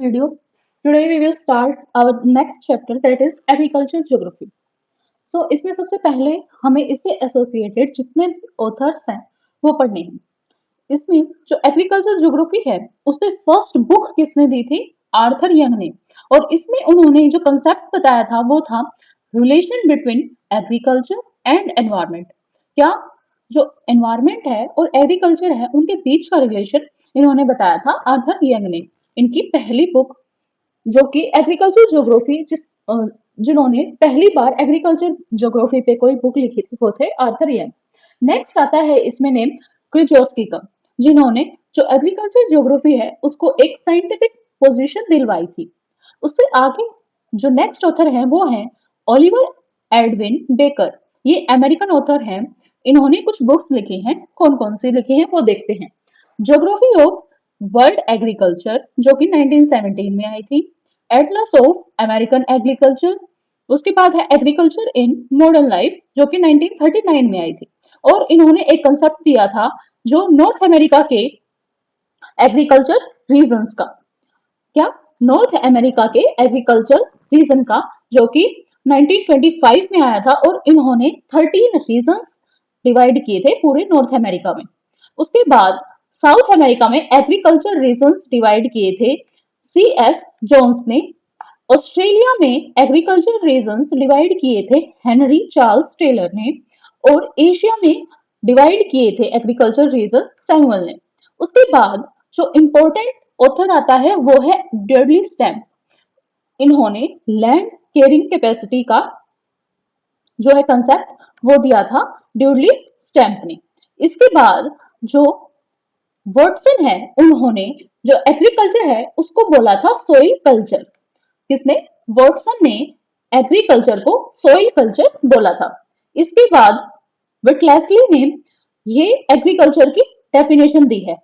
video. Today we will start our next chapter that is agriculture geography. So इसमें सबसे पहले हमें इससे एसोसिएटेड जितने भी ऑथर्स हैं वो पढ़ने हैं। इसमें जो एग्रीकल्चर ज्योग्राफी है उसमें फर्स्ट बुक किसने दी थी? आर्थर यंग ने। और इसमें उन्होंने जो कंसेप्ट बताया था वो था relation between agriculture and environment. क्या जो एनवायरमेंट है और एग्रीकल्चर है उनके बीच का रिलेशन इन्होंने बताया था आर्थर यंग ने। इनकी पहली बुक जो कि एग्रीकल्चर ज्योग्राफी जिन्होंने पहली बार एग्रीकल्चर ज्योग्राफी पे कोई बुक लिखी थी वो थे आर्थर यंग। नेक्स्ट आता है इसमें नेम क्रिजोस्की का, जिन्होंने जो एग्रीकल्चर ज्योग्राफी है उसको एक साइंटिफिक पोजीशन दिलवाई थी। उससे आगे जो नेक्स्ट ऑथर है वो है ओलिवर एडविन बेकर। ये अमेरिकन ऑथर हैं। इन्होंने कुछ बुक्स लिखी हैं। कौन कौन सी लिखी हैं वो देखते हैं। ज्योग्राफी ऑफ वर्ल्ड एग्रीकल्चर जो कि 1917 में आई थी। Atlas of American agriculture. उसके बाद है एग्रीकल्चर इन मॉडर्न लाइफ जो कि 1939 में आई थी। और इन्होंने एक कंसेप्ट दिया था जो नॉर्थ अमेरिका के एग्रीकल्चर रीजन्स का। क्या? नॉर्थ अमेरिका के एग्रीकल्चर रीजन का, जो कि 1925 में आया था। और इन्होंने 13 रीजन्स डिवाइड किए थे पूरे नॉर्थ अमेरिका में। उसके बाद साउथ अमेरिका में एग्रीकल्चर रीजन्स डिवाइड किए थे सी एफ जोन्स ने। ऑस्ट्रेलिया में एग्रीकल्चर रीजन्स डिवाइड किए थे हेनरी चार्ल्स टेलर ने। और एशिया में डिवाइड किए थे एग्रीकल्चर रीजन सैमुअल ने। उसके बाद जो इम्पोर्टेंट ऑथर आता है वो है डेडली स्टैम्प। इन्होंने लैंड केयरिंग कैपेसिटी का जो है कंसेप्ट वो दिया था ड्यूडली स्टैम्प ने। इसके बाद जो वॉटसन है उन्होंने जो एग्रीकल्चर है उसको बोला था सोइल कल्चर। किसने? वॉटसन ने एग्रीकल्चर को सोइल कल्चर बोला था। इसके बाद विटलेस्ली ने ये एग्रीकल्चर की डेफिनेशन दी है।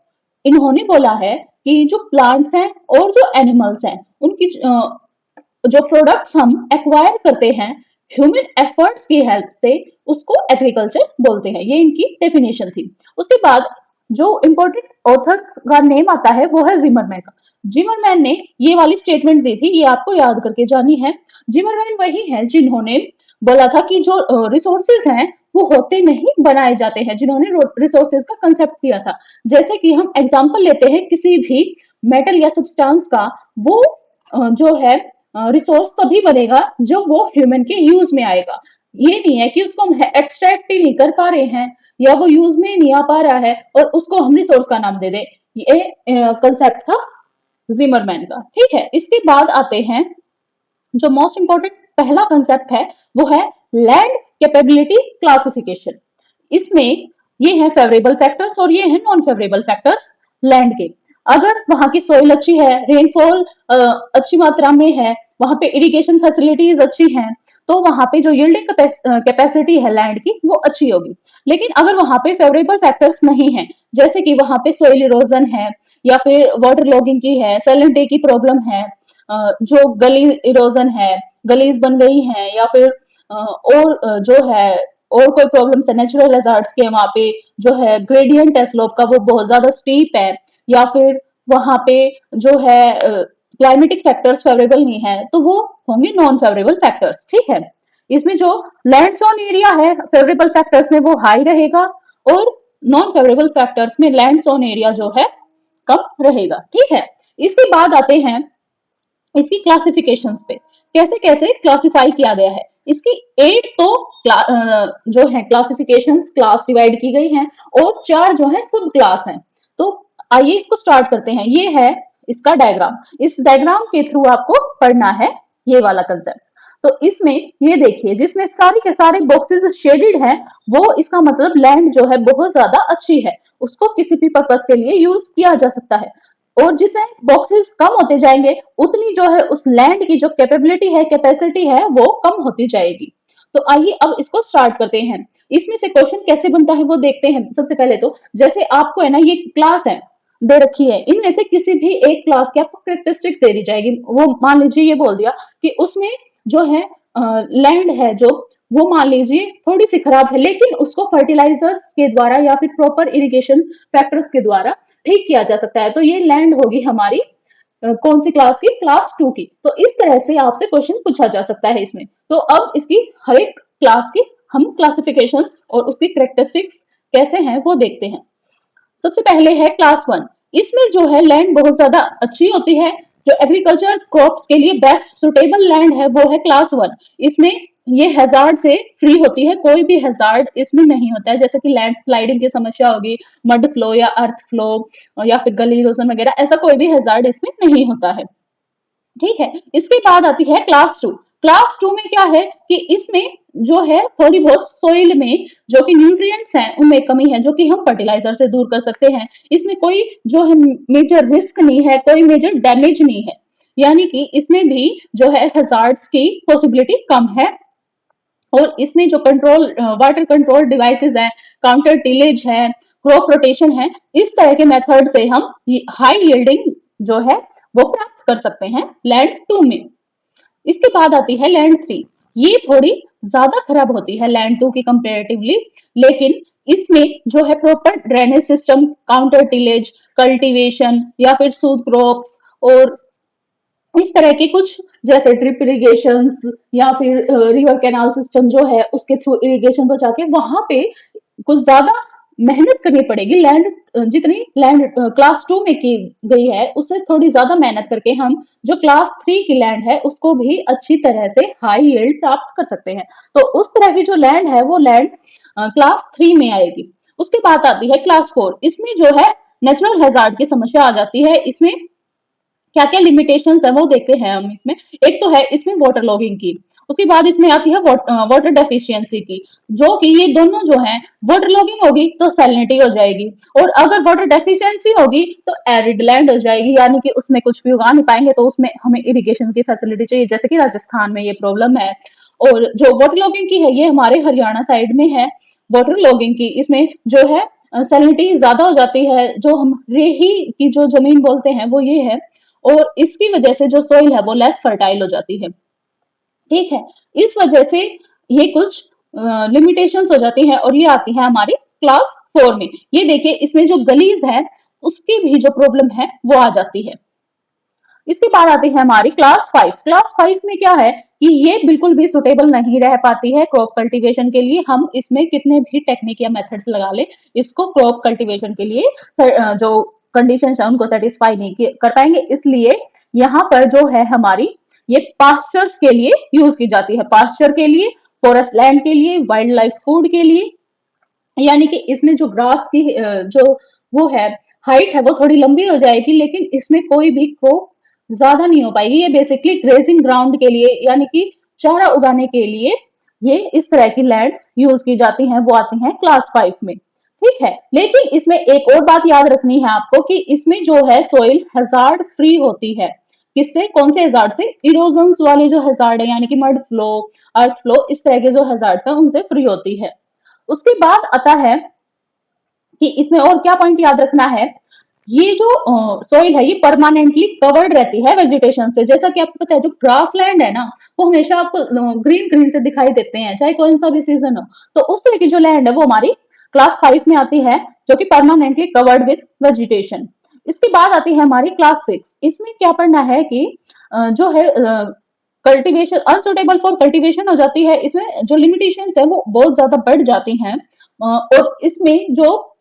इन्होंने बोला है कि जो प्लांट्स हैं और जो एनिमल्स हैं उनकी जो प्रोडक्ट्स हम एक्वायर करते हैं ह्यूमन एफर्ट्स की हेल्प से उसको एग्रीकल्चर बोलते हैं। ये इनकी डेफिनेशन थी। उसके बाद जो इम्पोर्टेंट ऑथर्स का नेम आता है वो है जिमरमैन का। जिमरमैन ने ये वाली स्टेटमेंट दी थी, ये आपको याद करके जानी है। जिमरमैन वही है जिन्होंने बोला था कि जो रिसोर्सेज हैं वो होते नहीं बनाए जाते हैं, जिन्होंने रिसोर्सेज का कंसेप्ट दिया था। जैसे कि हम एग्जांपल लेते हैं किसी भी मेटल या सब्सटेंस का, वो जो है रिसोर्स तभी बनेगा जब वो ह्यूमन के यूज में आएगा। ये नहीं है कि उसको हम एक्सट्रैक्ट ही नहीं कर पा रहे हैं या वो यूज में नहीं आ पा रहा है और उसको हम रिसोर्स का नाम दे दें। ये कंसेप्ट था जिमरमैन का। ठीक है, इसके बाद आते हैं जो मोस्ट इंपॉर्टेंट पहला कंसेप्ट है वो है लैंड कैपेबिलिटी क्लासिफिकेशन। इसमें ये है फेवरेबल फैक्टर्स और ये है नॉन फेवरेबल फैक्टर्स लैंड के। अगर वहां की सोइल अच्छी है, रेनफॉल अच्छी मात्रा में है, वहां पे इरिगेशन फैसिलिटीज अच्छी हैं, तो वहां पे जो यील्डिंग कैपेसिटी है लैंड की वो अच्छी होगी। लेकिन अगर वहां पे फेवरेबल फैक्टर्स नहीं है, जैसे कि वहां पे सोइल इरोजन है या फिर वाटर लॉगिंग की है, सैलिनिटी की प्रॉब्लम है, जो गली इरोजन है, गलीज बन गई हैं, या फिर और जो है और कोई प्रॉब्लम है नेचुरल हैजार्ड्स के, वहां पे जो है ग्रेडियंट है स्लोप का वो बहुत ज्यादा स्टीप है, या फिर वहां पे जो है क्लाइमेटिक फैक्टर्स फेवरेबल नहीं है, तो वो होंगे नॉन फेवरेबल फैक्टर्स। ठीक है, इसमें जो लैंड जोन एरिया है फेवरेबल फैक्टर्स में वो हाई रहेगा और नॉन फेवरेबल फैक्टर्स में लैंड जोन एरिया जो है कम रहेगा। ठीक है, इसके बाद आते हैं इसकी क्लासिफिकेशंस पे, कैसे कैसे क्लासिफाई किया गया है। इसकी 8 तो जो है क्लासिफिकेशंस क्लास डिवाइड की गई हैं और 4 जो है सब क्लास हैं। तो आइए इसको स्टार्ट करते हैं। ये है इसका डायग्राम। इस डायग्राम के थ्रू आपको पढ़ना है ये वाला कंसेप्ट। तो इसमें ये देखिए जिसमें सारी के सारे बॉक्सेस शेडेड हैं वो इसका मतलब लैंड जो है बहुत ज्यादा अच्छी है, उसको किसी भी पर्पज के लिए यूज किया जा सकता है। और जितने बॉक्सेस कम होते जाएंगे उतनी जो है उस लैंड की जो कैपेबिलिटी है, कैपेसिटी है, वो कम होती जाएगी। तो आइए अब इसको स्टार्ट करते हैं। इसमें से क्वेश्चन कैसे बनता है वो देखते हैं। सबसे पहले तो जैसे आपको है ना ये क्लास है दे रखी है, इनमें से किसी भी एक क्लास की आपको कैरेक्टरिस्टिक दे दी जाएगी। वो मान लीजिए ये बोल दिया कि उसमें जो है लैंड है जो वो मान लीजिए थोड़ी सी खराब है, लेकिन उसको फर्टिलाइजर्स के द्वारा या फिर प्रॉपर इरिगेशन फैक्टर्स के द्वारा ठीक किया जा सकता है, तो ये लैंड होगी हमारी कौन सी क्लास की, क्लास 2 की। तो इस तरह से आपसे क्वेश्चन पूछा जा सकता है इसमें। तो अब इसकी हर एक क्लास की हम क्लासिफिकेशंस और उसकी करेक्टरिस्टिक्स कैसे हैं वो देखते हैं। सबसे पहले है क्लास 1। इसमें जो है लैंड बहुत ज्यादा अच्छी होती है, जो एग्रीकल्चर क्रॉप्स के लिए बेस्ट सुटेबल लैंड है वो है क्लास 1। इसमें ये हैजार्ड से फ्री होती है, कोई भी हैजार्ड इसमें नहीं होता है, जैसे कि लैंड स्लाइडिंग की समस्या होगी, मड फ्लो या अर्थ फ्लो या फिर गली इरोजन वगैरह, ऐसा कोई भी हैजार्ड इसमें नहीं होता है। ठीक है, इसके बाद आती है क्लास 2। क्लास 2 में क्या है कि इसमें जो है थोड़ी बहुत सोइल में जो कि न्यूट्रिएंट्स हैं उनमें कमी है, जो कि हम फर्टिलाइजर से दूर कर सकते हैं। इसमें कोई जो है मेजर रिस्क नहीं है, कोई मेजर डैमेज नहीं है, यानी कि इसमें भी जो है हजार्ड्स की पॉसिबिलिटी कम है। और इसमें जो कंट्रोल वाटर कंट्रोल डिवाइसेस हैं, काउंटर टिलेज है, क्रॉप रोटेशन है, इस तरह के मेथड से हम हाई यील्डिंग जो है वो प्राप्त कर सकते हैं लैंड 2 में। इसके बाद आती है लैंड 3। ये थोड़ी ज्यादा खराब होती है लैंड 2 की कंपेरेटिवली, लेकिन इसमें जो है proper drainage system, counter tillage, cultivation या फिर सूद क्रॉप्स और इस तरह के कुछ, जैसे ड्रिप इरिगेशन या फिर रिवर कैनाल सिस्टम जो है उसके थ्रू इरिगेशन को जाके वहां पे कुछ ज्यादा मेहनत करनी पड़ेगी। लैंड जितनी लैंड क्लास 2 में की गई है उससे थोड़ी ज्यादा मेहनत करके हम जो क्लास 3 की लैंड है उसको भी अच्छी तरह से हाई यील्ड प्राप्त कर सकते हैं। तो उस तरह की जो लैंड है वो लैंड क्लास 3 में आएगी। उसके बाद आती है क्लास 4। इसमें जो है नेचुरल हैजार्ड की समस्या आ जाती है। इसमें क्या क्या लिमिटेशंस है वो देखते हैं हम इसमें। एक तो है इसमें वाटर लॉगिंग की, उसके बाद इसमें आती है वाटर डेफिशिएंसी की, जो कि ये दोनों जो है, वाटर लॉगिंग होगी तो सैलिनिटी हो जाएगी, और अगर वाटर डेफिशिएंसी होगी तो एरिड लैंड हो जाएगी, यानी कि उसमें कुछ भी उगा नहीं पाएंगे। तो उसमें हमें इरिगेशन की फैसिलिटी चाहिए, जैसे कि राजस्थान में ये प्रॉब्लम है। और जो वाटर लॉगिंग की है ये हमारे हरियाणा साइड में है। वाटर लॉगिंग की इसमें जो है सैलिनिटी ज्यादा हो जाती है, जो हम रेही की जो जमीन बोलते हैं वो ये है, और इसकी वजह से जो सोइल है वो लेस फर्टाइल हो जाती है। ठीक है, इस वजह से ये कुछ लिमिटेशंस हो जाती है, और ये आती है हमारी क्लास 4 में। ये देखिए इसमें जो गलीज है उसकी भी जो प्रॉब्लम है वो आ जाती है। इसके बाद आती है हमारी क्लास 5। क्लास 5 में क्या है कि ये बिल्कुल भी सुटेबल नहीं रह पाती है क्रॉप कल्टीवेशन के लिए। हम इसमें कितने भी टेक्निक या मेथड्स लगा ले, इसको क्रॉप कल्टीवेशन के लिए जो कंडीशंस है उनको सेटिस्फाई नहीं कर पाएंगे। इसलिए यहाँ पर जो है हमारी ये पास्चर्स के लिए यूज की जाती है, पास्चर के लिए, फॉरेस्ट लैंड के लिए, वाइल्ड लाइफ फूड के लिए। यानी कि इसमें जो ग्रास की जो वो है हाइट है वो थोड़ी लंबी हो जाएगी, लेकिन इसमें कोई भी क्रॉप ज्यादा नहीं हो पाएगी। ये बेसिकली ग्रेजिंग ग्राउंड के लिए, यानी कि चारा उगाने के लिए ये इस तरह की लैंड्स यूज की जाती हैं, वो आती हैं क्लास 5 में। ठीक है, लेकिन इसमें एक और बात याद रखनी है आपको कि इसमें जो है सोइल हजार्ड फ्री होती है। किससे, कौन से हजार्ड से, इरोजन्स वाले जो हजार्ड है, यानी कि मड फ्लो, अर्थ फ्लो, इस तरह के जो हजार्ड है उनसे फ्री होती है। उसके बाद आता है कि इसमें और क्या पॉइंट याद रखना है। ये जो सोइल है ये परमानेंटली कवर्ड रहती है वेजिटेशन से। जैसा कि आपको पता है जो ग्रास लैंड है ना वो हमेशा आपको ग्रीन ग्रीन से दिखाई देते हैं, चाहे कौन सा भी सीजन हो। तो उस तरह की जो लैंड है वो हमारी क्लास 5 में आती है, जो कि परमानेंटली कवर्ड विद वेजिटेशन। इसके बाद आती है हमारी क्लास 6। इसमें क्या पढ़ना है कि जो है कल्टीवेशन अनसुटेबल फॉर कल्टीवेशन हो जाती है। इसमें जो लिमिटेशंस है वो बहुत ज्यादा बढ़ जाती हैं। और इसमें जो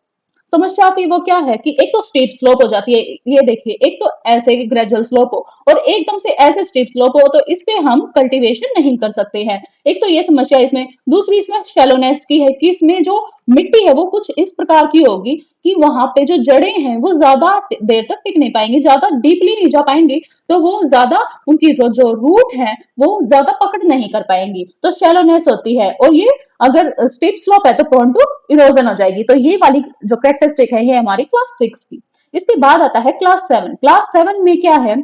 समस्या आती है वो क्या है कि एक तो स्टीप स्लोप हो जाती है। ये देखिए, एक तो ऐसे ग्रेजुअल स्लोप हो और एकदम से ऐसे स्टीप स्लोप हो, तो इस पे हम कल्टीवेशन नहीं कर सकते हैं। एक तो ये समस्या इसमें। दूसरी इसमें शैलोनेस की है कि इसमें जो मिट्टी है वो कुछ इस प्रकार की होगी कि वहां पे जो जड़ें हैं वो ज्यादा देर तक टिक नहीं पाएंगी, ज्यादा डीपली नहीं जा पाएंगी, तो वो ज्यादा उनकी जो रूट है वो ज्यादा पकड़ नहीं कर पाएंगी, तो शैलोनेस होती है। और ये अगर स्टेप स्लोप है तो प्रोन टू इरोजन हो जाएगी। तो ये वाली जो कैरेक्टरिस्टिक है ये हमारी क्लास 6 की। इसके बाद आता है क्लास 7। क्लास 7 में क्या है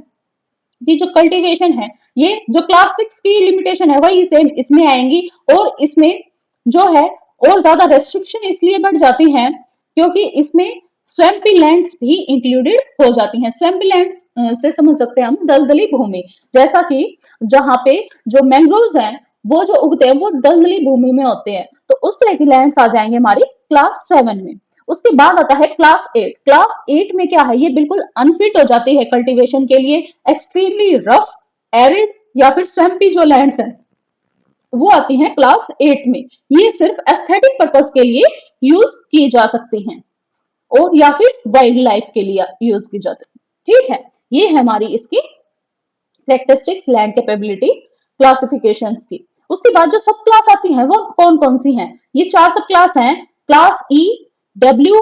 कि जो कल्टीवेशन है, ये जो क्लास 6 की लिमिटेशन है वही सेम इसमें आएंगी। और इसमें जो है और ज्यादा रेस्ट्रिक्शन इसलिए बढ़ जाती हैं क्योंकि इसमें स्वैम्पी लैंड्स भी इंक्लूडेड हो जाती हैं। स्वैम्पी लैंड्स से समझ सकते हैं हम दलदली भूमि, जैसा कि जहाँ पे जो मैंग्रोव्स हैं वो जो उगते हैं वो दलदली भूमि में होते हैं। तो उस तरह की लैंड्स आ जाएंगे हमारी क्लास 7 में। उसके बाद आता है क्लास 8। क्लास 8 में क्या है, ये बिल्कुल अनफिट हो जाती है कल्टीवेशन के लिए। एक्सट्रीमली रफ, एरिड या फिर स्वैम्पी जो लैंड्स हैं वो आती हैं क्लास 8 में। ये सिर्फ एस्थेटिक पर्पस के लिए यूज की जा सकती हैं और या फिर वाइल्ड लाइफ के लिए यूज की जाती है। ठीक है, ये है हमारी इसकी कैरेक्टरिस्टिक्स लैंड कैपेबिलिटी क्लासिफिकेशन की। उसके बाद जो सब क्लास आती हैं वो कौन कौन सी हैं, ये 4 सब क्लास हैं। क्लास डब्ल्यू,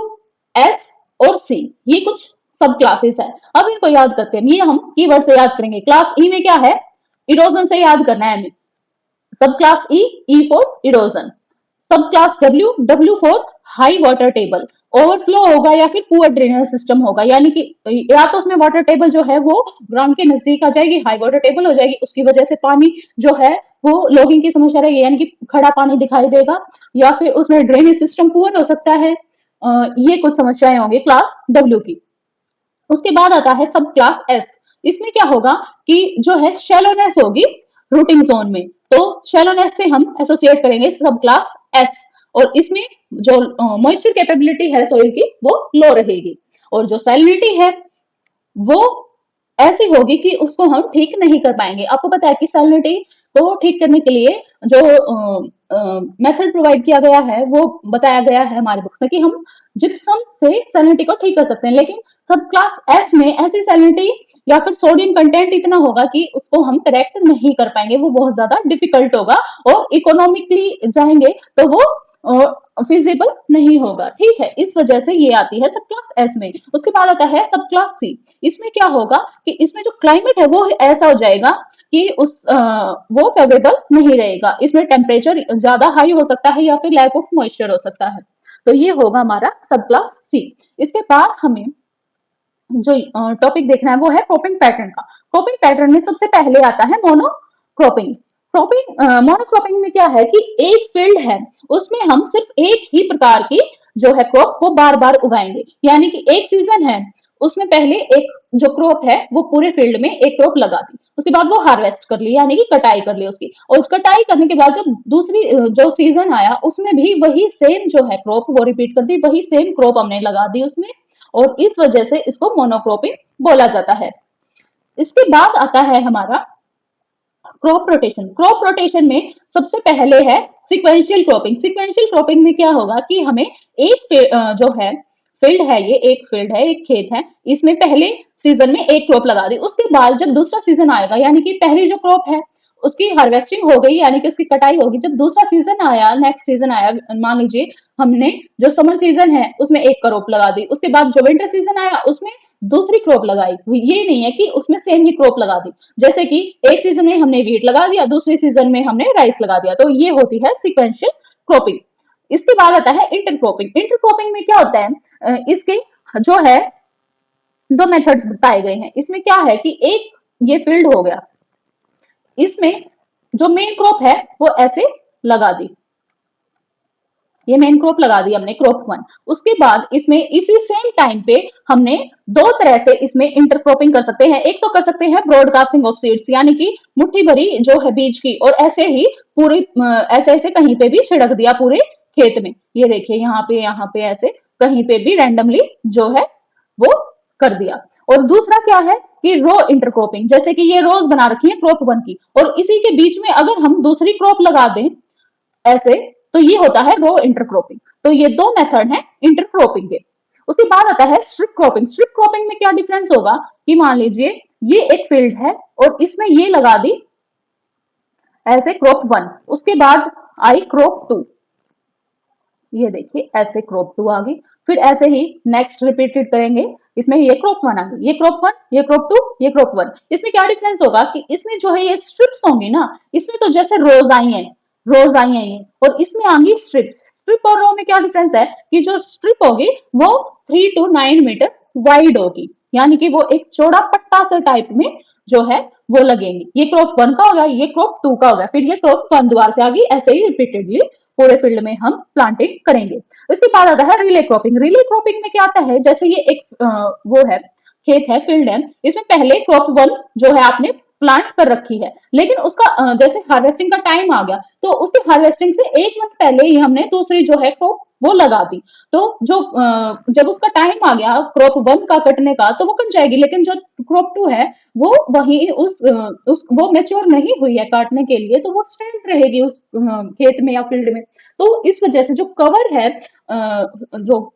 एस और सी, ये कुछ सब क्लासेस है। अब इनको याद करते हैं, ये हम कीवर्ड से याद करेंगे। क्लास में क्या है, इरोजन से याद करना है हमें। सब क्लास ई फॉर इरोजन। सब class W for high water table, overflow होगा या फिर पुअर ड्रेनेज सिस्टम होगा, यानी कि या तो उसमें वाटर टेबल जो है वो ग्राउंड के नजदीक आ जाएगी, हाई वाटर टेबल हो जाएगी, उसकी वजह से पानी जो है वो लॉगिंग की समस्या रहेगी, यानी कि खड़ा पानी दिखाई देगा, या फिर उसमें ड्रेनेज सिस्टम पुअर हो सकता है। ये कुछ समस्याएं होंगी क्लास डब्ल्यू की। उसके बाद आता है सब क्लास एस। इसमें क्या होगा कि जो है शैलोनेस होगी रूटिंग जोन में, तो शैलोनेस से हम एसोसिएट करेंगे सब क्लास एस। और इसमें जो मॉइस्चर कैपेबिलिटी है सोइल की वो लो रहेगी, और जो सैलिनिटी है वो ऐसी होगी कि उसको हम ठीक नहीं कर पाएंगे। आपको पता है कि सैलिनिटी को ठीक करने के लिए जो मेथड प्रोवाइड किया गया है वो बताया गया है हमारे बुक्स में कि हम जिप्सम से सैलिनिटी को ठीक कर सकते हैं, लेकिन सब क्लास एस में ऐसी सैलिनिटी या फिर सोडियम कंटेंट इतना होगा कि उसको हम करेक्ट नहीं कर पाएंगे, वो बहुत ज्यादा डिफिकल्ट होगा, और इकोनॉमिकली जाएंगे तो वो फिजिबल नहीं होगा। ठीक है, इस वजह से ये आती है सब क्लास एस में। उसके बाद आता है सब क्लास सी। इसमें क्या होगा कि इसमें जो क्लाइमेट है वो ऐसा हो जाएगा कि वो फेवरेबल नहीं रहेगा, इसमें टेम्परेचर ज्यादा हाई हो सकता है या फिर लैक ऑफ मॉइस्चर हो सकता है। तो ये होगा हमारा सब क्लास सी। इसके बाद हमें जो टॉपिक देखना है वो है क्रॉपिंग पैटर्न का। क्रॉपिंग पैटर्न में सबसे पहले आता है मोनोक्रॉपिंग। मोनोक्रॉपिंग में क्या है कि एक फील्ड है, उसमें हम सिर्फ एक ही प्रकार की जो है क्रॉप वो बार बार उगाएंगे, यानी कि एक सीजन है उसमें पहले एक जो क्रॉप है वो पूरे फील्ड में एक क्रॉप लगा दी, उसके बाद वो हार्वेस्ट कर ली यानी कि कटाई कर ली उसकी, और कटाई करने के बाद जब दूसरी जो सीजन आया उसमें भी वही सेम जो है क्रॉप वो रिपीट कर दी, वही सेम क्रॉप हमने लगा दी उसमें, और इस वजह से इसको मोनोक्रॉपिंग बोला जाता है। इसके बाद आता है हमारा क्रॉप रोटेशन। क्रॉप रोटेशन में सबसे पहले है सिक्वेंशियल क्रॉपिंग। सिक्वेंशियल क्रॉपिंग में क्या होगा कि हमें एक जो है फील्ड है, ये एक फील्ड है, एक खेत है, इसमें पहले सीजन में एक क्रॉप लगा दी, उसके बाद जब दूसरा सीजन आएगा यानी कि पहली जो क्रॉप है उसकी हार्वेस्टिंग हो गई यानी कि उसकी कटाई होगी, जब दूसरा सीजन आया, नेक्स्ट सीजन आया, मान लीजिए हमने जो समर सीजन है उसमें एक क्रॉप लगा दी, उसके बाद जो विंटर सीजन आया उसमें दूसरी क्रॉप लगाई, ये नहीं है कि उसमें सेम ही क्रॉप लगा दी, जैसे कि एक सीजन में हमने वीट लगा दिया, दूसरे सीजन में हमने राइस लगा दिया, तो ये होती है सिक्वेंशियल क्रॉपिंग। इसके बाद आता है इंटरक्रॉपिंग। इंटरक्रॉपिंग में क्या होता है, इसके जो है दो मेथड्स बताए गए हैं। इसमें क्या है कि एक ये फील्ड हो गया, इसमें जो मेन क्रॉप है वो ऐसे लगा दी, ये मेन क्रॉप लगा दी हमने क्रॉप 1, उसके बाद इसमें इसी सेम टाइम पे हमने दो तरह से इसमें इंटरक्रॉपिंग कर सकते हैं। एक तो कर सकते हैं ब्रॉडकास्टिंग ऑफ सीड्स, यानी कि मुट्ठी भरी जो है बीज की, और ऐसे ही पूरी ऐसे ऐसे कहीं पे भी छिड़क दिया पूरे खेत में, ये देखिए यहाँ पे ऐसे कहीं पे भी रैंडमली जो है वो कर दिया। और दूसरा क्या है कि रो इंटरक्रॉपिंग, जैसे कि ये रोज बना रखी है क्रॉप 1 की, और इसी के बीच में अगर हम दूसरी क्रॉप लगा दें ऐसे, तो ये होता है रो इंटरक्रॉपिंग। तो ये दो मेथड हैं इंटरक्रॉपिंग के। उसके बाद आता है स्ट्रिप क्रॉपिंग। स्ट्रिप क्रॉपिंग में क्या डिफरेंस होगा कि मान लीजिए ये एक फील्ड है और इसमें ये लगा दी ऐसे क्रॉप 1, उसके बाद आई क्रॉप 2, ये देखिए ऐसे क्रॉप 2 आ गई, फिर ऐसे ही नेक्स्ट रिपीटेड करेंगे, इसमें ये क्रॉप 1 आ गई, ये क्रॉप 1, ये क्रॉप 2, ये क्रॉप 1। इसमें क्या डिफरेंस होगा कि इसमें जो है ये स्ट्रिप्स होंगी ना, इसमें तो जैसे रोज आई हैं ये, और इसमें आएंगी स्ट्रिप्स। स्ट्रिप और रो में क्या डिफरेंस है कि जो स्ट्रिप होगी वो 3 to 9 मीटर वाइड होगी, यानी कि वो एक चौड़ा पट्टा से टाइप में जो है वो लगेंगी। ये क्रॉप 1 का होगा, ये क्रॉप 2 का होगा, फिर ये क्रॉप 1 दोबारा से आ गई, ऐसे ही रिपीटेडली पूरे फील्ड में हम प्लांटिंग करेंगे। इसके बाद आता है रिले क्रॉपिंग। रिले क्रॉपिंग में क्या आता है, जैसे ये एक वो है खेत है, फील्ड है, इसमें पहले क्रॉप 1 जो है आपने प्लांट कर रखी है, लेकिन उसका जैसे हार्वेस्टिंग का टाइम आ गया तो उसकी हार्वेस्टिंग से 1 मंथ पहले ही हमने दूसरी जो है क्रॉप वो लगा दी। तो जब उसका टाइम आ गया क्रॉप 1 का कटने का तो वो कट जाएगी, लेकिन जो क्रॉप 2 है वो वही उस वो मैच्योर नहीं हुई है काटने के लिए, तो वो स्टैंड रहेगी उस खेत में या फील्ड में। तो इस वजह से जो कवर है, जो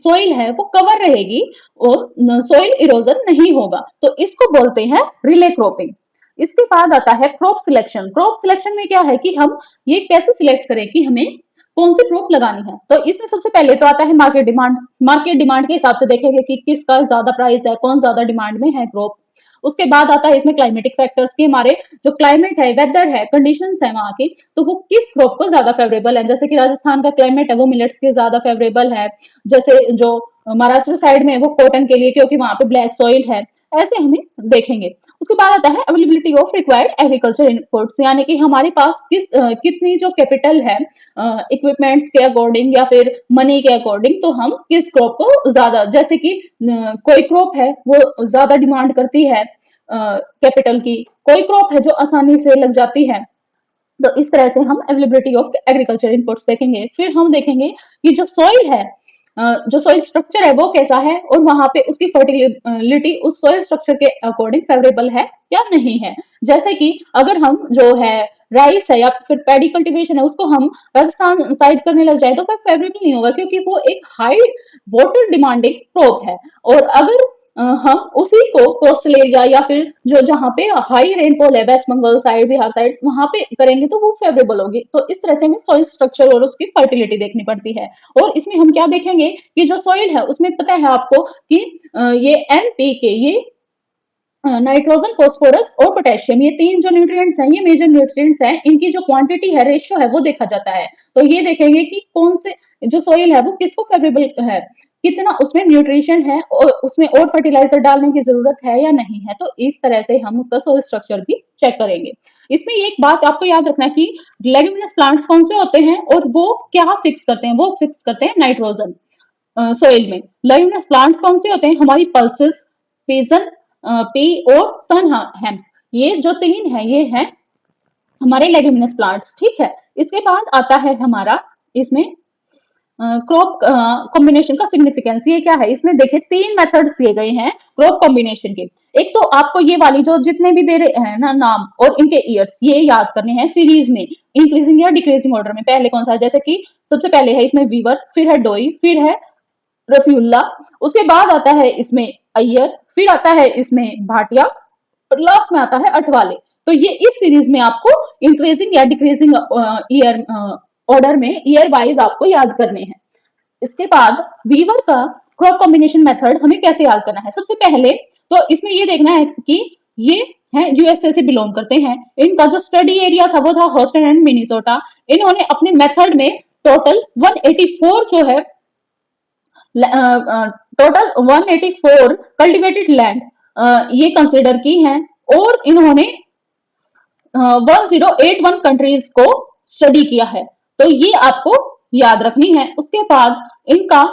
सोइल है वो कवर रहेगी और सोइल इरोजन नहीं होगा। तो इसको बोलते हैं रिले क्रॉपिंग। इसके बाद आता है क्रॉप सिलेक्शन। क्रॉप सिलेक्शन में क्या है कि हम ये कैसे सिलेक्ट करें कि हमें कौन सी क्रॉप लगानी है। तो इसमें सबसे पहले तो आता है मार्केट डिमांड। मार्केट डिमांड के हिसाब से देखेंगे कि किसका ज्यादा प्राइस है, कौन ज्यादा डिमांड में है क्रॉप। उसके बाद आता है इसमें क्लाइमेटिक फैक्टर्स की, हमारे जो क्लाइमेट है, वेदर है, कंडीशंस है वहां की, तो वो किस क्रॉप को ज्यादा फेवरेबल है। जैसे कि राजस्थान का क्लाइमेट है वो मिलेट्स के ज्यादा फेवरेबल है, जैसे जो महाराष्ट्र साइड में है वो कॉटन के लिए क्योंकि वहां पे ब्लैक सॉइल है। ऐसे हमें देखेंगे। उसके बाद आता है availability of required agriculture inputs, यानी कि हमारे पास कितनी जो कैपिटल है इक्विपमेंट्स के अकॉर्डिंग या फिर मनी के अकॉर्डिंग, तो हम किस क्रॉप को ज्यादा, जैसे कि कोई क्रॉप है वो ज्यादा डिमांड करती है कैपिटल की, कोई क्रॉप है जो आसानी से लग जाती है। तो इस तरह से हम अवेलेबिलिटी ऑफ एग्रीकल्चर इनपुट्स देखेंगे। फिर हम देखेंगे कि जो सॉइल है, जो सॉइल स्ट्रक्चर है वो कैसा है और वहां पे उसकी फर्टिलिटी उस सॉइल स्ट्रक्चर के अकॉर्डिंग फेवरेबल है या नहीं है। जैसे कि अगर हम जो है राइस है या फिर पैडी कल्टीवेशन है उसको हम राजस्थान साइड करने लग जाए तो फिर फेवरेबल नहीं होगा, क्योंकि वो एक हाई वाटर डिमांडिंग क्रॉप है। और अगर हम उसी को कोस्टल एरिया या फिर जो जहाँ पे हाई रेनफॉल है, वेस्ट बंगाल साइड, बिहार साइड, वहां पे करेंगे तो वो फेवरेबल होगी। तो इस तरह से हमें सॉइल स्ट्रक्चर और उसकी फर्टिलिटी देखनी पड़ती है। और इसमें हम क्या देखेंगे कि जो सॉइल है उसमें पता है आपको कि ये NPK, ये नाइट्रोजन, फॉस्फोरस और पोटेशियम, ये तीन जो न्यूट्रिएंट्स हैं ये मेजर न्यूट्रिएंट्स हैं, इनकी जो क्वांटिटी है, रेशियो है, वो देखा जाता है। तो ये देखेंगे कि कौन से जो सॉइल है वो किसको फेवरेबल है, कितना उसमें न्यूट्रिशन है और उसमें और फर्टिलाइजर डालने की जरूरत है या नहीं है। तो इस तरह से हम उसका सॉइल स्ट्रक्चर भी चेक करेंगे। इसमें एक बात आपको याद रखना है कि लेग्यूमिनस प्लांट्स कौन से होते हैं और वो क्या फिक्स करते हैं, वो फिक्स करते हैं नाइट्रोजन सोइल में। लेग्यूमिनस प्लांट्स कौन से होते हैं, हमारी पल्सेस, पीजन, पी और सन हेम्प, ये जो तीन है ये है हमारे लेग्यूमिनस प्लांट्स, ठीक है। इसके बाद आता है हमारा इसमें क्रॉप कॉम्बिनेशन का सिग्निफिकेंस। ये क्या है, इसमें देखिए तीन मेथड्स दिए गए हैं क्रॉप कॉम्बिनेशन के। एक तो आपको ये वाली जो जितने भी दे रहे हैं ना नाम और इनके ईयर्स, ये याद करने हैं सीरीज में, इंक्रीजिंग या डिक्रीजिंग ऑर्डर में। पहले कौन सा है, जैसे कि सबसे पहले है इसमें वीवर, फिर है डोई, फिर है रफीउल्ला, उसके बाद आता है इसमें अय्यर, फिर आता है इसमें भाटिया और लास्ट में आता है अठवाले। तो ये इस सीरीज में आपको इंक्रीजिंग या डिक्रीजिंग ईयर ऑर्डर में ईयर वाइज आपको याद करने हैं। इसके बाद वीवर का क्रॉप कॉम्बिनेशन मेथड हमें कैसे याद करना है। सबसे पहले तो इसमें ये देखना है कि ये है यूएसए से बिलोंग करते हैं, इनका जो स्टडी एरिया था वो था हॉस्टन एंड मिनीसोटा। इन्होंने अपने मेथड में टोटल 184 जो है टोटल 184 कल्टिवेटेड लैंड ये कंसिडर की हैं और इन्होंने 1081 कंट्रीज को स्टडी किया है। तो ये आपको याद रखनी है। उसके बाद इनका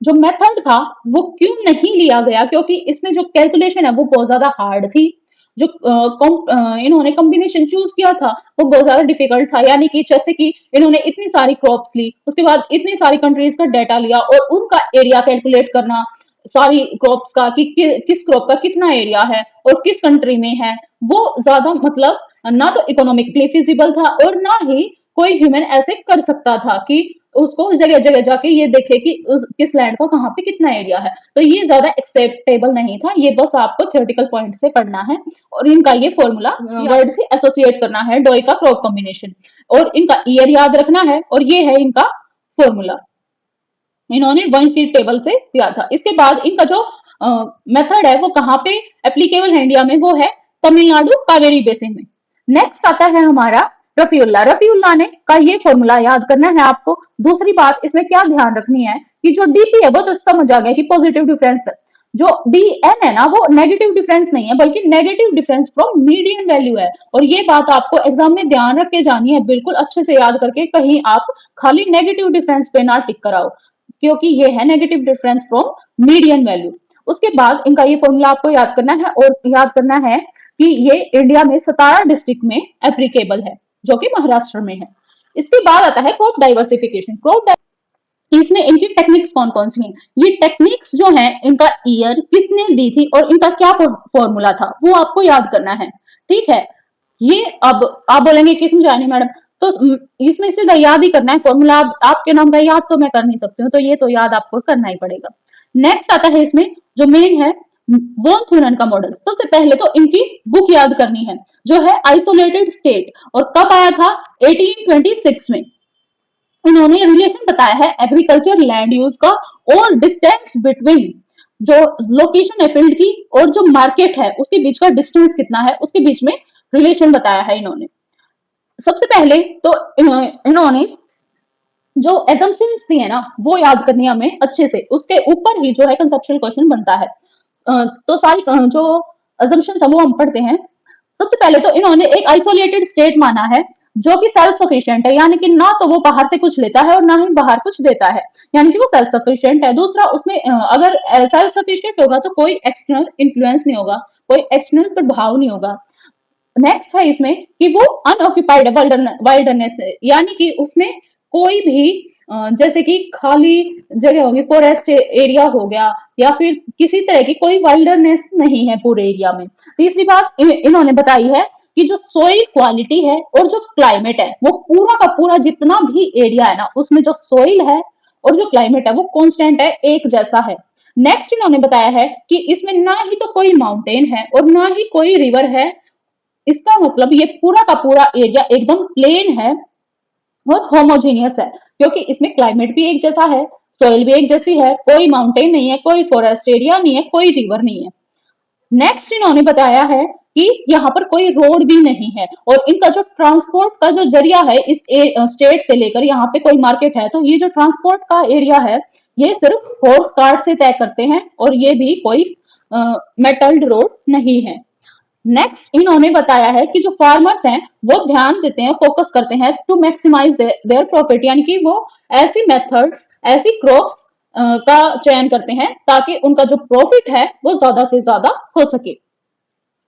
जो मेथड था वो क्यों नहीं लिया गया, क्योंकि इसमें जो कैलकुलेशन है वो बहुत ज्यादा हार्ड थी। जो इन्होंने कॉम्बिनेशन चूज किया था वो बहुत ज्यादा डिफिकल्ट था, यानी कि जैसे कि इन्होंने इतनी सारी क्रॉप्स ली, उसके बाद इतनी सारी कंट्रीज का डाटा लिया और उनका एरिया कैलकुलेट करना सारी क्रॉप्स का किस क्रॉप का कितना एरिया है और किस कंट्री में है, वो ज्यादा मतलब ना तो इकोनॉमिकली फिजिबल था और ना ही कोई ह्यूमन ऐसे कर सकता था कि उसको जगह जगह जाके ये देखे कि किस लैंड का कहाँ पे कितना एरिया है। तो ये ज्यादा एक्सेप्टेबल नहीं था, ये बस आपको थियोरेटिकल पॉइंट से पढ़ना है और इनका ये फॉर्मूला वर्ड से एसोसिएट करना है, डोई का क्रॉप कॉम्बिनेशन, और इनका ईयर याद रखना है और ये है इनका फॉर्मूला, इन्होंने वन शीट टेबल से दिया था। इसके बाद इनका जो मेथड है वो कहाँ पे एप्लीकेबल है इंडिया में, वो है तमिलनाडु कावेरी बेसिन में। नेक्स्ट आता है हमारा रफीउल्ला। रफीउल्ला ने का ये फॉर्मूला याद करना है आपको। दूसरी बात इसमें क्या ध्यान रखनी है कि जो डीपी है वो तो समझ आ गया कि पॉजिटिव डिफरेंस, जो डीएन है ना वो नेगेटिव डिफरेंस नहीं है बल्कि negative difference from median value है। और ये बात आपको एग्जाम में ध्यान रख के जानी है, बिल्कुल अच्छे से याद करके, कहीं आप खाली नेगेटिव डिफरेंस पे ना टिक कराओ, क्योंकि ये है negative difference from median value. उसके बाद इनका ये फॉर्मूला आपको याद करना है और याद करना है कि ये इंडिया में 17 डिस्ट्रिक्ट में एप्लीकेबल है जो कि महाराष्ट्र में है। इसके बाद आता है क्रॉप डाइवर्सिफिकेशन। इसमें इनकी टेक्निक्स कौन कौन सी हैं, ये टेक्निक्स जो है इनका ईयर किसने दी थी और इनका क्या फॉर्मूला था वो आपको याद करना है। ठीक है, ये अब आप बोलेंगे कि समझा नहीं मैडम, तो इसमें सीधा याद ही करना है फॉर्मूला। आपके नाम का याद तो मैं कर नहीं सकती हूँ, तो ये तो याद आपको करना ही पड़ेगा। नेक्स्ट आता है इसमें जो मेन है वॉन थ्यूरन का मॉडल। सबसे पहले तो इनकी बुक याद करनी है जो है आइसोलेटेड स्टेट, और कब आया था 1826 में। इन्होंने रिलेशन बताया है एग्रीकल्चर लैंड यूज का और डिस्टेंस बिटवीन जो लोकेशन है फील्ड की और जो मार्केट है उसके बीच का डिस्टेंस कितना है, उसके बीच में रिलेशन बताया है इन्होंने। सबसे पहले तो इन्होंने जो एजम्पशंस थी है ना वो याद करनी है हमें अच्छे से, उसके ऊपर ही जो है कंसेप्चुअल क्वेश्चन बनता है। तो सारी जो एजम्पशंस है वो हम पढ़ते हैं। सबसे पहले तो इन्होंने एक आइसोलेटेड स्टेट माना है जो कि सेल्फ सफिशिएंट है, यानी कि ना तो वो बाहर से कुछ लेता है और ना ही बाहर कुछ देता है, यानी कि वो सेल्फ सफिशिएंट है। दूसरा उसमें अगर सेल्फ सफिशिएंट होगा तो कोई एक्सटर्नल इन्फ्लुएंस नहीं होगा, कोई एक्सटर्नल प्रभाव नहीं होगा। नेक्स्ट है इसमें कि वो अनऑक्यूपाइड वाइल्डनेस है, यानी कि उसमें कोई भी जैसे कि खाली जगह होगी, फॉरेस्ट एरिया हो गया या फिर किसी तरह की कोई वाइल्डनेस नहीं है पूरे एरिया में। तीसरी बात इन्होंने बताई है कि जो सोइल क्वालिटी है और जो क्लाइमेट है वो पूरा का पूरा जितना भी एरिया है ना उसमें जो सोइल है और जो क्लाइमेट है वो कांस्टेंट है, एक जैसा है। नेक्स्ट इन्होंने बताया है कि इसमें ना ही तो कोई माउंटेन है और ना ही कोई रिवर है, इसका मतलब ये पूरा का पूरा एरिया एकदम प्लेन है और होमोजीनियस है, क्योंकि इसमें क्लाइमेट भी एक जैसा है, सोइल भी एक जैसी है, कोई माउंटेन नहीं है, कोई फॉरेस्ट एरिया नहीं है, कोई रिवर नहीं है। नेक्स्ट इन्होंने बताया है कि यहाँ पर कोई रोड भी नहीं है, और इनका जो ट्रांसपोर्ट का जो जरिया है इस स्टेट से लेकर यहाँ पे कोई मार्केट है तो ये जो ट्रांसपोर्ट का एरिया है ये सिर्फ हॉर्स कार्ट से तय करते हैं, और ये भी कोई मेटल्ड रोड नहीं है। नेक्स्ट इन्होंने बताया है कि जो फार्मर्स हैं वो ध्यान देते हैं, फोकस करते हैं टू मैक्सिमाइज देयर प्रॉफिट, यानी कि वो ऐसी मेथड्स ऐसी क्रॉप्स का चयन करते हैं ताकि उनका जो प्रॉफिट है वो ज्यादा से ज्यादा हो सके।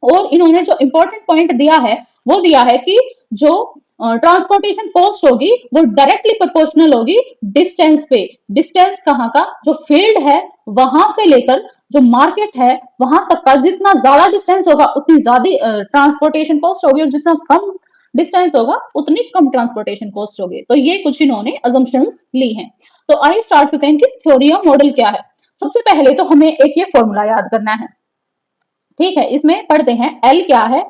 और इन्होंने जो इंपॉर्टेंट पॉइंट दिया है वो दिया है कि जो ट्रांसपोर्टेशन कॉस्ट होगी वो डायरेक्टली प्रोपोर्शनल होगी डिस्टेंस पे। डिस्टेंस कहाँ का, जो फील्ड है वहां से लेकर जो मार्केट है वहां तक का जितना ज्यादा डिस्टेंस होगा उतनी ज्यादा ट्रांसपोर्टेशन कॉस्ट होगी, और जितना कम डिस्टेंस होगा उतनी कम ट्रांसपोर्टेशन कॉस्ट होगी। तो ये कुछ इन्होंने अजम्पशंस ली हैं। तो आइए स्टार्ट करते हैं कि थ्योरी ऑफ मॉडल क्या है। सबसे पहले तो हमें एक ये फॉर्मूला याद करना है। ठीक है, इसमें पढ़ते हैं एल क्या है।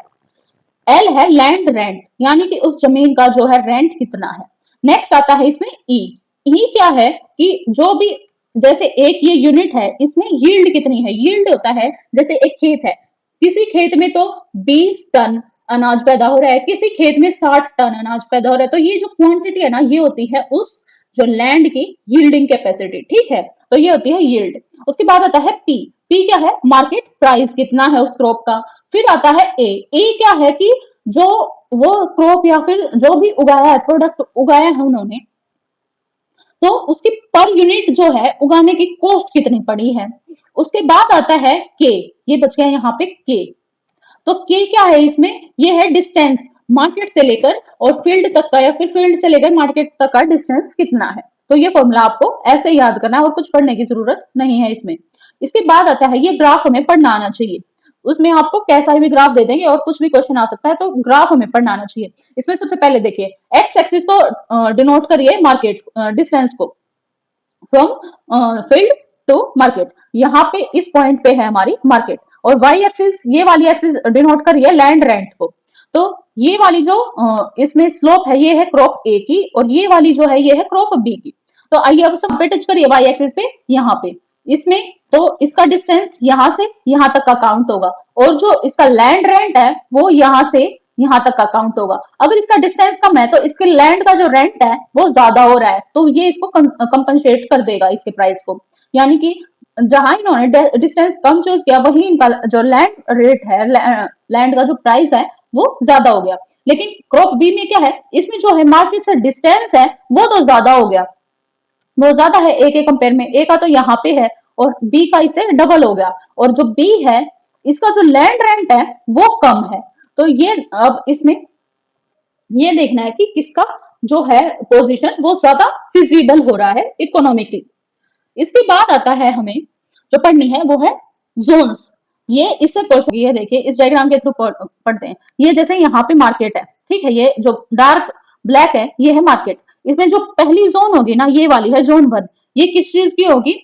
एल है लैंड रेंट, यानी कि उस जमीन का जो है रेंट कितना है। नेक्स्ट आता है इसमें ई। ई क्या है कि जो भी जैसे एक ये यूनिट है इसमें यील्ड कितनी है। यील्ड होता है जैसे एक खेत है, किसी खेत में तो 20 टन अनाज पैदा हो रहा है, किसी खेत में 60 टन अनाज पैदा हो रहा है, तो ये जो क्वांटिटी है ना ये होती है उस जो लैंड की यील्डिंग कैपेसिटी। ठीक है, तो ये होती है यील्ड। उसके बाद आता है पी। पी क्या है, मार्केट प्राइस कितना है उस क्रॉप का। फिर आता है ए। ए क्या है कि जो वो क्रॉप या फिर जो भी उगाया है, प्रोडक्ट उगाया है उन्होंने, तो उसकी पर यूनिट जो है उगाने की कॉस्ट कितनी पड़ी है। उसके बाद आता है के। ये बच गया यहाँ पे के। तो के क्या है इसमें, ये है डिस्टेंस मार्केट से लेकर और फील्ड तक का, या फिर फील्ड से लेकर मार्केट तक का डिस्टेंस कितना है। तो ये फॉर्मूला आपको ऐसे याद करना है और कुछ पढ़ने की जरूरत नहीं है इसमें। इसके बाद आता है ये ग्राफ हमें पढ़ना आना चाहिए। उसमें आपको कैसा भी ग्राफ दे देंगे और कुछ भी क्वेश्चन आ सकता है, तो ग्राफ हमें पढ़ना आना चाहिए। इसमें सबसे पहले देखिए एक्स एक्सिस को डिनोट करिए मार्केट डिस्टेंस को फ्रॉम फील्ड टू मार्केट। यहाँ पे इस पॉइंट पे है हमारी मार्केट, और वाई एक्सिस ये वाली एक्सिस डिनोट करिए लैंड रेंट को। तो ये वाली जो इसमें स्लोप है ये है क्रॉप ए की, और ये वाली जो है ये है क्रॉप बी की। तो आइए अब सब पे टच करिए वाई एक्सिस पे यहाँ पे इसमें, तो इसका डिस्टेंस यहाँ से यहाँ तक का काउंट होगा, और जो इसका लैंड रेंट है वो यहाँ से यहाँ तक का काउंट होगा। अगर इसका डिस्टेंस कम है तो इसके लैंड का जो रेंट है वो ज्यादा हो रहा है, तो ये इसको कंपनसेट कर देगा इसके प्राइस को। यानी कि जहां इन्होंने डिस्टेंस कम चूज किया वही इनका जो लैंड रेट है, लैंड का जो प्राइस है वो ज्यादा हो गया। लेकिन क्रॉप बी में क्या है, इसमें जो है मार्केट से डिस्टेंस है वो तो ज्यादा हो गया, वो ज्यादा है ए के कंपेयर में। ए का तो यहाँ पे है और बी का इससे डबल हो गया, और जो बी है इसका जो लैंड रेंट है वो कम है। तो ये अब इसमें ये देखना है कि किसका जो है पोजीशन वो ज्यादा फिजिबल हो रहा है इकोनॉमिकली। इसके बाद आता है हमें जो पढ़नी है वो है जोन्स। ये इससे क्वेश्चन, ये देखिए इस डायग्राम के थ्रू पढ़ते हैं। ये जैसे यहाँ पे मार्केट है, ठीक है, ये जो डार्क ब्लैक है ये है मार्केट। इसमें जो पहली जोन होगी ना, ये वाली है जोन 1। ये किस चीज की होगी?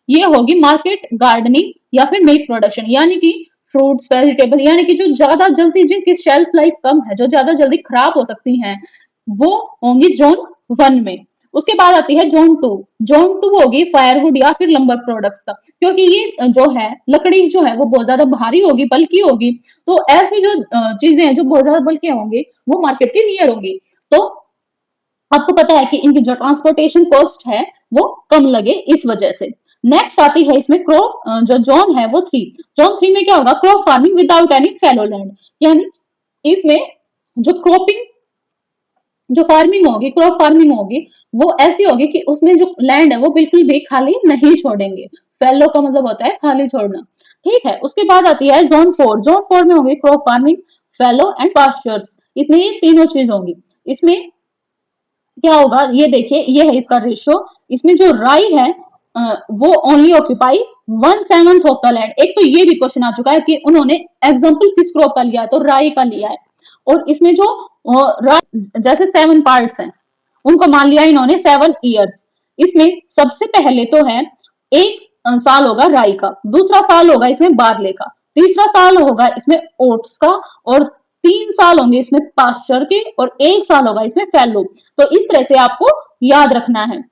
ये होगी मार्केट गार्डनिंग या फिर मिल्क प्रोडक्शन, यानी कि फ्रूट्स वेजिटेबल, यानी कि जो ज्यादा जल्दी, जिनकी शेल्फ लाइफ कम है, जो ज्यादा जल्दी खराब हो सकती हैं, वो होंगी जोन 1 में। उसके बाद आती है जोन 2। जोन 2 होगी फायरवुड या फिर लंबर प्रोडक्ट्स का, क्योंकि ये जो है लकड़ी जो है वो बहुत ज्यादा भारी होगी, बल्कि होगी। तो ऐसी जो चीजें हैं जो बहुत ज्यादा बल्कि होंगी, वो मार्केट के नियर होंगी। तो आपको पता है कि इनकी जो ट्रांसपोर्टेशन कॉस्ट है वो कम लगे इस वजह से। नेक्स्ट आती है इसमें क्रॉप, जो जोन है वो 3। जोन 3 में क्या होगा? Crop farming without any fallow land, यानी इसमें जो क्रॉपिंग, जो फार्मिंग होगी, क्रॉप फार्मिंग होगी, वो ऐसी होगी कि उसमें जो लैंड है वो बिल्कुल भी खाली नहीं छोड़ेंगे। फेलो का मतलब होता है खाली छोड़ना, ठीक है। उसके बाद आती है जोन 4। जोन 4 में होगी crop farming, fellow and pastures. इसमें ये तीनों चीज होंगी। इसमें क्या होगा? ये देखिए, ये है इसका रेशियो। इसमें जो राई है वो only occupy 1/7 of the land. एक तो ये भी क्वेश्चन आ चुका है कि उन्होंने एग्जाम्पल किस क्रॉप का लिया है, तो राई का लिया है। और इसमें जो जैसे 7 पार्ट्स हैं, उनको मान लिया इन्होंने 7 ईयर्स। इसमें सबसे पहले तो है एक साल होगा राई का, दूसरा साल होगा इसमें बारले का, तीसरा साल होगा इसमें ओट्स का, और 3 साल होंगे इसमें पास्चर के, और 1 साल होगा इसमें फैलो। तो इस तरह से आपको याद रखना है।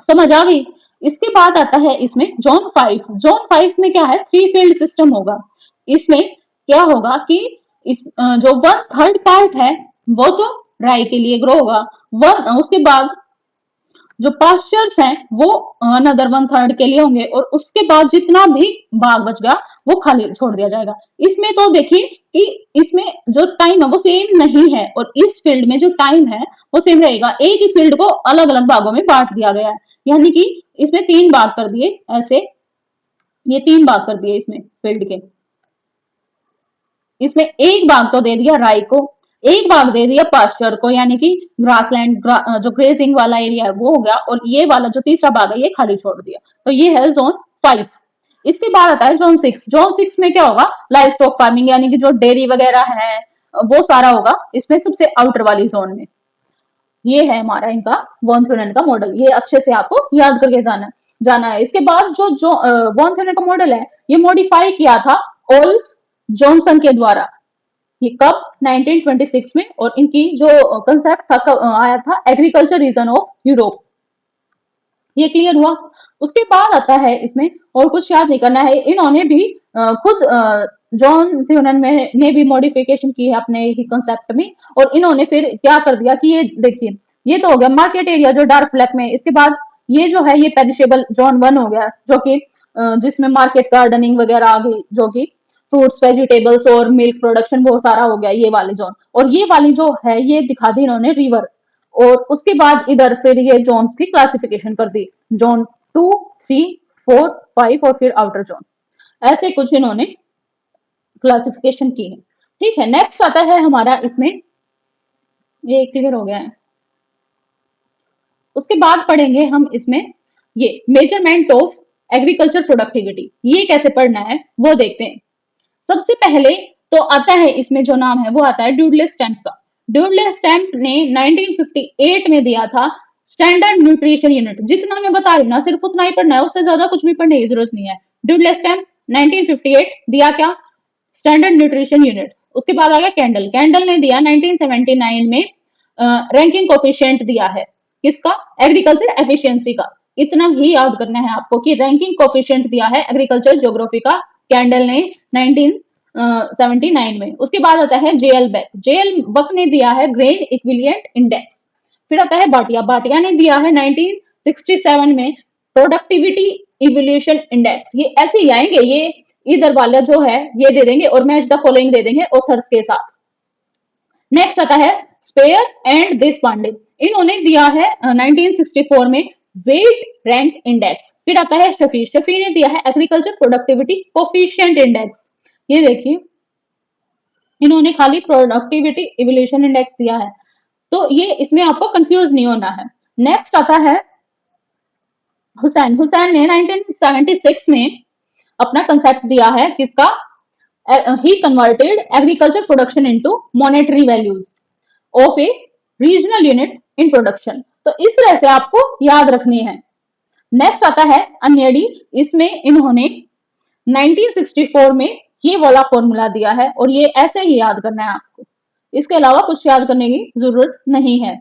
समझ आ गई? इसके बाद आता है इसमें जोन 5। जोन 5 में क्या है? 3 फील्ड सिस्टम होगा। इसमें क्या होगा कि इस जो 1/3 पार्ट है वो तो राई के लिए ग्रो होगा, वन उसके बाद जो पास्चर्स हैं वो अनदर 1/3 के लिए होंगे, और उसके बाद जितना भी भाग बच गया वो खाली छोड़ दिया जाएगा। इसमें तो देखिए कि इसमें जो टाइम है वो सेम नहीं है, और इस फील्ड में जो टाइम है वो सेम रहेगा। एक ही फील्ड को अलग अलग भागों में बांट दिया गया है, यानी कि इसमें 3 भाग कर दिए ऐसे, ये 3 भाग कर दिए इसमें फील्ड के। इसमें एक भाग तो दे दिया राई को, एक भाग दे दिया पास्चर को, यानी कि ग्रासलैंड, जो ग्रेजिंग वाला एरिया है वो हो गया, और ये वाला जो तीसरा भाग है ये खाली छोड़ दिया। तो ये है जोन 5। इसके बाद आता है जोन 6। जोन 6 में क्या होगा? लाइव स्टॉक फार्मिंग, यानी कि जो डेयरी वगैरह है वो सारा होगा इसमें सबसे आउटर वाली जोन में। ये है हमारा इनका वॉन थ्योरन का मॉडल। ये अच्छे से आपको याद करके जाना जाना है। इसके बाद जो जो वॉन थ्योरन का मॉडल है, ये मॉडिफाई किया था ओल्फ जॉनसन के द्वारा। ये कब? 1926 में। और इनकी जो कंसेप्ट था आया था एग्रीकल्चर रीजन ऑफ यूरोप। ये क्लियर हुआ? उसके बाद आता है इसमें, और कुछ याद नहीं करना है, इन्होंने भी खुद जॉन थ्योरन में ने भी मॉडिफिकेशन की है अपने ही कंसेप्ट में। और इन्होंने फिर क्या कर दिया कि ये देखिए, ये तो हो गया मार्केट एरिया जो डार्क ब्लैक में। इसके बाद ये जो है ये पेरिशेबल जोन 1 हो गया, जो कि जिसमें मार्केट गार्डनिंग वगैरह आ गई, जो कि फ्रूट्स वेजिटेबल्स और मिल्क प्रोडक्शन वो सारा हो गया ये वाले जोन। और ये वाली जो है ये दिखा दी इन्होंने रिवर। और उसके बाद इधर फिर ये जोन्स की क्लासिफिकेशन कर दी, जोन 2, 3, 4, 5 और फिर आउटर जोन। ऐसे कुछ इन्होंने क्लासिफिकेशन की है, ठीक है। नेक्स्ट आता है हमारा इसमें, ये क्लियर हो गया है। उसके बाद पढ़ेंगे हम इसमें ये मेजरमेंट ऑफ एग्रीकल्चर प्रोडक्टिविटी। ये कैसे पढ़ना है वो देखते हैं। सबसे पहले तो आता है इसमें जो नाम है वो आता है ड्यूडले स्टैम्प का। ड्यूडले स्टैम्प ने 1958 में दिया था स्टैंडर्ड न्यूट्रिशन यूनिट। जितना मैं बता रही हूँ ना सिर्फ उतना ही पढ़ना है, उससे ज्यादा कुछ भी पढ़ने की जरूरत नहीं है। ड्यूडले स्टैम्प 1958 दिया क्या? Standard nutrition units. उसके बाद आ गया कैंडल। कैंडल ने दिया 1979 में रैंकिंग कोफिशिएंट दिया है किसका? एग्रीकल्चर एफिशिएंसी का। इतना ही याद करना है आपको कि रैंकिंग कोफिशिएंट दिया है एग्रीकल्चर ज्योग्राफी का कैंडल ने 1979 में। उसके बाद आता है जेएल बक। जेएल बक ने दिया है ग्रेन इक्विलिएंट इंडेक्स। फिर आता है बाटिया। बाटिया ने दिया है 1967 में प्रोडक्टिविटी इवोल्यूशन इंडेक्स। ये ऐसे ही आएंगे, ये इधर वाला जो है ये दे देंगे और मैच द फॉलोइंग दे देंगे ऑथर्स के साथ। नेक्स्ट आता है स्पेयर एंड देश पांडे। इन्होंने दिया है 1964 में वेट रैंक इंडेक्स। फिर आता है शफी। शफी ने दिया है एग्रीकल्चर प्रोडक्टिविटी कोफिशिएंट इंडेक्स। ये देखिए, इन्होंने खाली प्रोडक्टिविटी इवोल्यूशन इंडेक्स दिया है। तो ये इसमें आपको कंफ्यूज नहीं होना है। नेक्स्ट आता है हुसैन। हुसैन ने 1976 में अपना कंसेप्ट दिया है किसका, he converted agriculture production into monetary values of a regional unit in production। तो इस तरह से आपको याद रखनी है। नेक्स्ट आता है अन्यडी। इसमें इन्होंने 1964 में ये वाला फॉर्मूला दिया है और ये ऐसे ही याद करना है आपको, इसके अलावा कुछ याद करने की जरूरत नहीं है।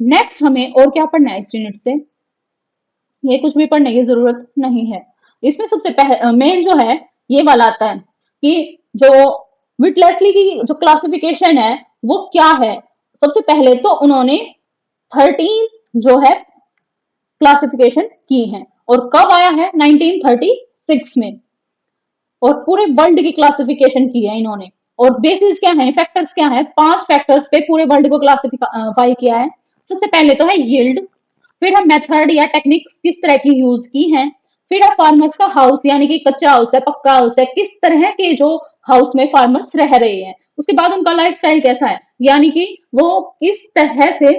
नेक्स्ट हमें और क्या पढ़ना है इस यूनिट से, ये कुछ भी पढ़ने की जरूरत नहीं है। इसमें सबसे मेन जो है ये वाला आता है कि जो विटलेस्ली की जो क्लासिफिकेशन है वो क्या है। सबसे पहले तो उन्होंने 13 जो है क्लासिफिकेशन की है और कब आया है 1936 में, और पूरे वर्ल्ड की क्लासिफिकेशन की है इन्होंने। और बेसिस क्या है, फैक्टर्स क्या है, 5 फैक्टर्स पे पूरे वर्ल्ड को क्लासिफाई किया है। सबसे पहले तो है यील्ड, फिर है मेथड या टेक्निक्स किस तरह की यूज की हैं, फिर है फार्मर्स का हाउस यानी कि कच्चा हाउस है पक्का हाउस है, किस तरह के जो हाउस में फार्मर्स रह रहे हैं। उसके बाद उनका लाइफ स्टाइल कैसा है, यानी कि वो किस तरह से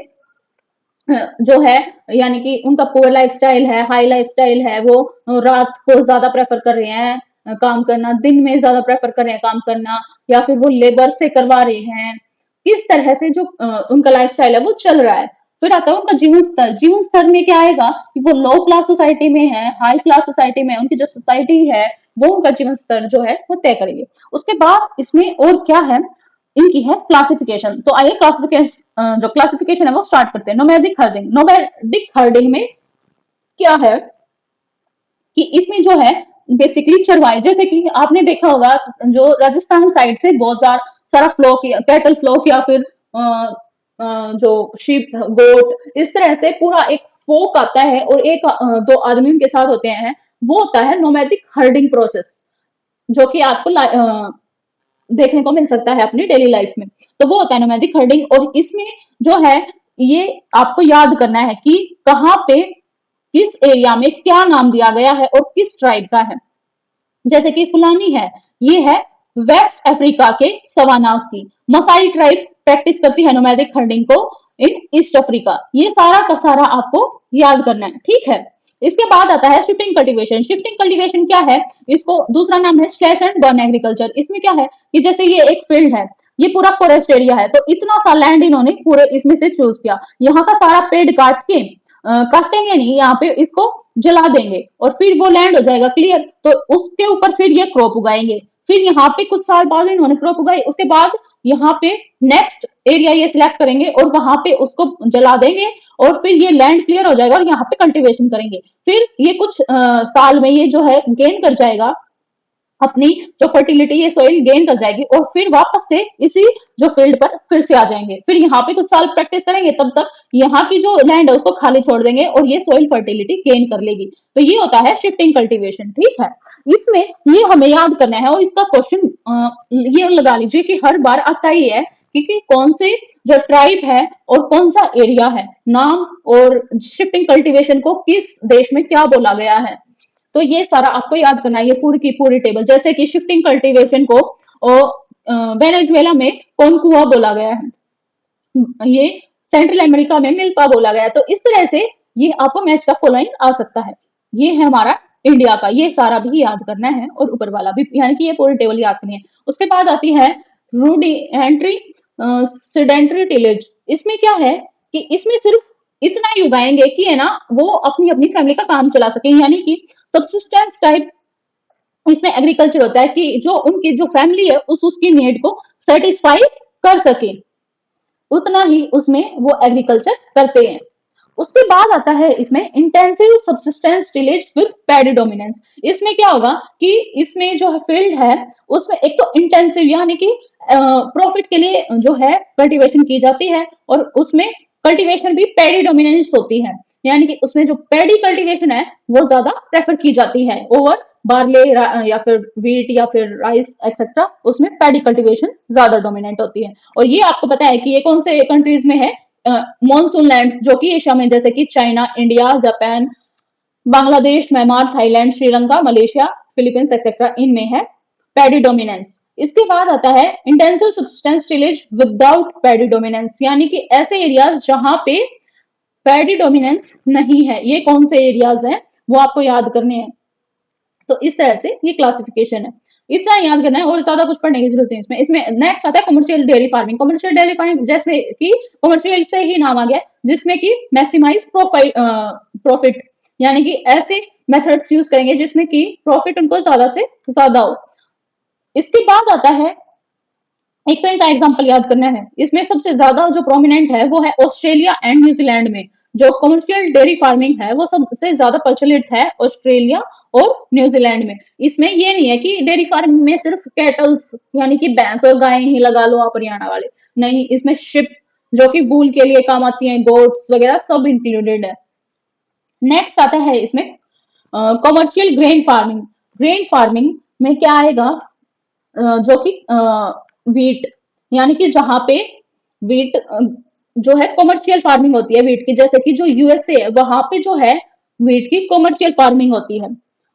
जो है, यानी कि उनका पुअर लाइफ स्टाइल है, हाई लाइफ स्टाइल है, वो रात को ज्यादा प्रेफर कर रहे हैं काम करना, दिन में ज्यादा प्रेफर कर रहे हैं काम करना, या फिर वो लेबर से करवा रहे हैं, किस तरह से जो उनका लाइफ स्टाइल है वो चल रहा है। फिर आता है उनका जीवन स्तर। जीवन स्तर में क्या आएगा कि वो लो क्लास सोसाइटी में है, हाई क्लास सोसाइटी में, उनकी जो सोसाइटी है वो उनका जीवन स्तर जो है वो तय करेंगे। उसके बाद इसमें और क्या है, इनकी है क्लासिफिकेशन। तो आइए क्लासिफिकेशन, जो क्लासिफिकेशन है वो स्टार्ट करते हैं। Nomadic herding. नोमैडिक हर्डिंग में क्या है कि इसमें जो है बेसिकली चरवाई, जैसे कि आपने देखा होगा जो राजस्थान साइड से बहुत सारा फ्लो किया, कैटल फ्लो या फिर जो शीप गोट, इस तरह से पूरा एक फोक आता है और एक दो आदमी उनके साथ होते हैं, वो होता है नोमैडिक हर्डिंग प्रोसेस, जो कि आपको देखने को मिल सकता है अपनी डेली लाइफ में। तो वो होता है नोमैडिक हर्डिंग। और इसमें जो है ये आपको याद करना है कि कहाँ पे किस एरिया में क्या नाम दिया गया है और किस ट्राइब का है। जैसे कि फुलानी है, ये है वेस्ट अफ्रीका के सवानास की। मसाई ट्राइब प्रैक्टिस करती है नोमैडिक हर्डिंग को इन ईस्ट अफ्रीका। ये सारा का सारा आपको याद करना है, ठीक है। इसके बाद आता है शिफ्टिंग कल्टीवेशन। शिफ्टिंग कल्टीवेशन क्या है, इसको दूसरा नाम है स्लैश एंड बर्न एग्रीकल्चर। इसमें क्या है कि जैसे ये एक फील्ड है, ये पूरा फॉरेस्ट एरिया है, तो इतना सा लैंड इन्होंने पूरे इसमें से चूज किया। यहाँ का सारा पेड़ काट के काटेंगे नहीं, यहाँ पे इसको जला देंगे और फिर वो लैंड हो जाएगा क्लियर, तो उसके ऊपर फिर ये क्रॉप उगाएंगे। फिर यहाँ पे कुछ साल बाद इन्होंने क्रॉप उगाई, उसके बाद यहाँ पे नेक्स्ट एरिया ये सिलेक्ट करेंगे और वहां पे उसको जला देंगे और फिर ये लैंड क्लियर हो जाएगा और यहाँ पे कल्टीवेशन करेंगे। फिर ये कुछ साल में ये जो है गेन कर जाएगा अपनी जो फर्टिलिटी, ये सोइल गेन कर जाएगी और फिर वापस से इसी जो फील्ड पर फिर से आ जाएंगे। फिर यहाँ पे कुछ साल प्रैक्टिस करेंगे, तब तक यहाँ की जो लैंड है उसको खाली छोड़ देंगे और ये सोइल फर्टिलिटी गेन कर लेगी। तो ये होता है शिफ्टिंग कल्टीवेशन, ठीक है। इसमें ये हमें याद करना है और इसका क्वेश्चन ये लगा लीजिए कि हर बार आता ही है कि कौन से जो ट्राइब है और कौन सा एरिया है, नाम और शिफ्टिंग कल्टीवेशन को किस देश में क्या बोला गया है। तो ये सारा आपको याद करना है, ये पूरी की पूरी टेबल। जैसे कि शिफ्टिंग कल्टीवेशन को वेनेजुएला में कॉनकुआ बोला गया है, ये सेंट्रल अमेरिका में मिल्पा बोला गया है। तो इस तरह से ये आपको मैच का फॉलोइंग आ सकता है। ये है हमारा इंडिया का, ये सारा भी याद करना है और ऊपर वाला भी, यानी कि ये पूरी टेबल याद करनी है। उसके बाद आती है रूडिएंट्री सेडेंटरी टिलेज। इसमें क्या है कि इसमें सिर्फ इतना ही उगाएंगे कि है ना वो अपनी अपनी फैमिली का काम चला सके, यानी कि सब्सिस्टेंस टाइप इसमें एग्रीकल्चर होता है कि जो उनकी जो फैमिली है उसकी नीड को सेटिस्फाई कर सके, उतना ही उसमें वो एग्रीकल्चर करते हैं। उसके बाद आता है इसमें intensive subsistence tillage with paddy dominance. इसमें क्या होगा कि इसमें जो फील्ड है उसमें एक तो इंटेंसिव यानी कि प्रॉफिट के लिए जो है कल्टीवेशन की जाती है और उसमें कल्टीवेशन भी पैडी डोमिनेंस होती है, यानी कि उसमें जो पैडी कल्टीवेशन है वो ज्यादा प्रेफर की जाती है ओवर बार्ले या फिर वीट या फिर राइस एक्सेट्रा, उसमें पैडी कल्टीवेशन ज्यादा डोमिनेंट होती है। और ये आपको पता है कि ये कौन से कंट्रीज में है, मॉनसून लैंड जो कि एशिया में, जैसे कि China, India, Japan, Bangladesh, Myanmar, Thailand, Sri Lanka, Malaysia, Philippines etcetera, इनमें है पैडी डोमिनेंस। इसके बाद आता है intensive substance tillage without paddy dominance, यानी कि ऐसे एरियाज जहां पे पैडी डोमिनेंस नहीं है। ये कौन से एरियाज हैं वो आपको याद करने हैं। तो इस तरह से ये क्लासिफिकेशन है, इतना याद करना है और ज्यादा कुछ पढ़ने की जरूरत नहीं इसमें। इसमें नेक्स्ट आता है commercial dairy farming. Commercial dairy farming जैसे कि कमर्शियल से ही नाम आ गया, जिसमें कि मैक्सिमाइज प्रॉफिट, यानी कि ऐसे मेथड्स यूज करेंगे जिसमें कि प्रॉफिट उनको ज्यादा से ज्यादा हो। इसके बाद आता है, एक तो इनका एग्जांपल याद करना है। इसमें सबसे ज्यादा जो प्रोमिनेंट है वो है ऑस्ट्रेलिया एंड न्यूजीलैंड में। जो कमर्शियल डेयरी फार्मिंग है वो सबसे ज्यादा प्रचलित है ऑस्ट्रेलिया और न्यूजीलैंड में। इसमें ये नहीं है कि डेयरी फार्मिंग में सिर्फ कैटल्स यानी कि भैंस और गायें ही लगा लो आप हरियाणा वाले, नहीं, इसमें शिप जो कि वूल के लिए काम आती है, गोट्स वगैरह सब इंक्लूडेड है। नेक्स्ट आता है इसमें commercial grain farming. Grain farming में क्या आएगा, जो कि वीट, यानी कि जहां पे वीट जो है कमर्शियल फार्मिंग होती है वीट की, जैसे कि जो यूएसए है वहां पे जो है वीट की कमर्शियल फार्मिंग होती है।